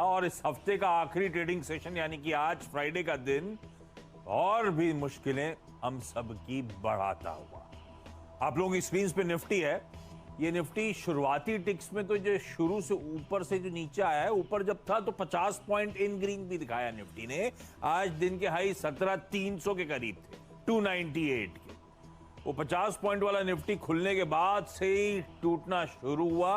और इस हफ्ते का आखिरी ट्रेडिंग सेशन यानी कि आज फ्राइडे का दिन और भी मुश्किलें हम सबकी बढ़ाता हुआ। आप लोगों की स्क्रीन पे निफ्टी है। ये निफ्टी शुरुआती टिक्स में तो जो शुरू से ऊपर से जो नीचे आया है, ऊपर जब था तो 50 पॉइंट इन ग्रीन भी दिखाया निफ्टी ने। आज दिन के हाई 17,300 के करीब थे, 298 के। वो 50 पॉइंट वाला निफ्टी खुलने के बाद से ही टूटना शुरू हुआ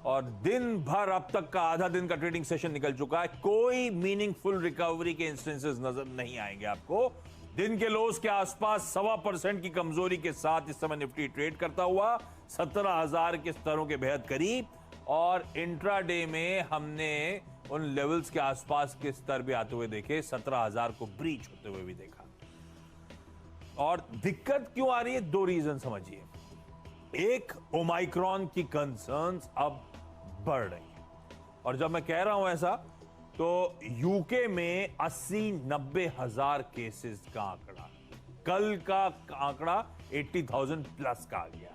और दिन भर अब तक का आधा दिन का ट्रेडिंग सेशन निकल चुका है। कोई मीनिंगफुल रिकवरी के इंस्टेंसेस नजर नहीं आएंगे आपको। दिन के लोस के आसपास 1.25% की कमजोरी के साथ इस समय निफ्टी ट्रेड करता हुआ 17,000 के स्तरों के बेहद करीब। और इंट्राडे में हमने उन लेवल्स के आसपास के स्तर भी आते हुए देखे, 17,000 को ब्रीच होते हुए भी देखा। और दिक्कत क्यों आ रही है? दो रीजन समझिए। एक, ओमाइक्रॉन की कंसर्न्स अब बढ़ रही है। और जब मैं कह रहा हूं ऐसा, तो यूके में 80-90 हजार केसेस का आंकड़ा, कल का आंकड़ा 80,000 प्लस का आ गया।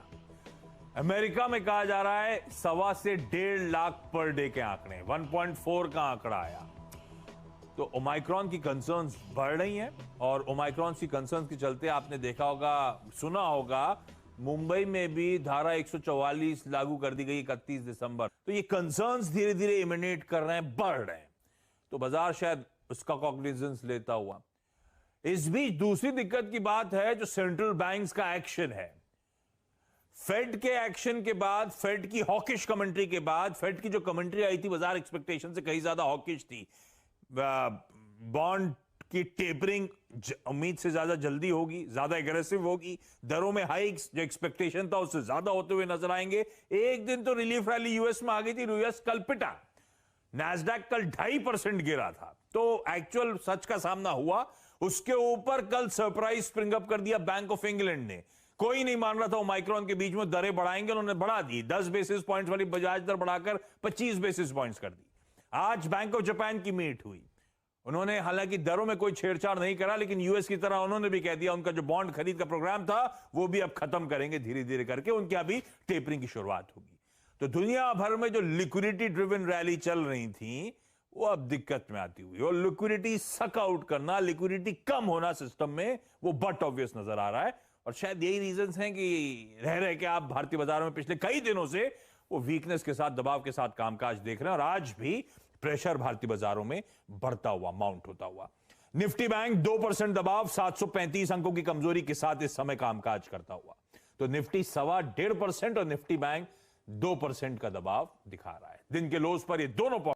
अमेरिका में कहा जा रहा है 1.25 से 1.5 लाख पर डे के आंकड़े, 1.4 का आंकड़ा आया। तो ओमाइक्रॉन की कंसर्न्स बढ़ रही हैं और ओमाइक्रॉन की कंसर्न्स के चलते आपने देखा होगा, सुना होगा, मुंबई में भी धारा 144 लागू कर दी गई 31 दिसंबर। तो ये कंसर्न्स धीरे धीरे इमिनेट कर रहे हैं, बढ़ रहे हैं। तो बाजार शायद उसका कॉग्निजेंस लेता हुआ। इस बीच दूसरी दिक्कत की बात है जो सेंट्रल बैंक्स का एक्शन है। फेड के एक्शन के बाद, फेड की हॉकिश कमेंट्री के बाद, फेड की जो कमेंट्री आई थी बाजार एक्सपेक्टेशन से कहीं ज्यादा हॉकिश थी। बॉन्ड की टेपरिंग उम्मीद से ज्यादा जल्दी होगी, ज्यादा एग्रेसिव होगी, दरों में हाइक्स जो एक्सपेक्टेशन था उससे ज्यादा होते हुए नजर आएंगे। एक दिन तो रिलीफ रैली यूएस में आ गई थी, यूएस कल पिटा, नैस्डैक कल 2.5% गिरा था। तो एक्चुअल सच का सामना हुआ। उसके ऊपर कल सरप्राइज स्प्रिंग अप कर दिया बैंक ऑफ इंग्लैंड ने। कोई नहीं मान रहा था ओमाइक्रॉन के बीच में दरें बढ़ाएंगे, उन्होंने बढ़ा दी। 10 बेसिस पॉइंट्स वाली बजाज दर बढ़ाकर 25 बेसिस पॉइंट्स कर दी। आज बैंक ऑफ जापान की मीट हुई। उन्होंने हालांकि दरों में कोई छेड़छाड़ नहीं करा, लेकिन यूएस की तरह उन्होंने भी कह दिया उनका जो बॉन्ड खरीद का प्रोग्राम था वो भी अब खत्म करेंगे धीरे धीरे करके, उनकी अभी टेपरिंग की शुरुआत होगी। तो दुनिया भर में जो लिक्विडिटी ड्रिवन रैली चल रही थी वो अब दिक्कत में आती हुई, और लिक्विडिटी सक आउट करना, लिक्विडिटी कम होना सिस्टम में, वो बट ऑब्वियस नजर आ रहा है। और शायद यही रीजंस हैं कि रह रहे के आप भारतीय बाजारों में पिछले कई दिनों से वो वीकनेस के साथ, दबाव के साथ कामकाज देख रहे हैं। और आज भी प्रेशर भारतीय बाजारों में बढ़ता हुआ, माउंट होता हुआ। निफ्टी बैंक 2% दबाव, 735 अंकों की कमजोरी के साथ इस समय कामकाज करता हुआ। तो निफ्टी 1.25% और निफ्टी बैंक 2% का दबाव दिखा रहा है। दिन के लोज पर ये दोनों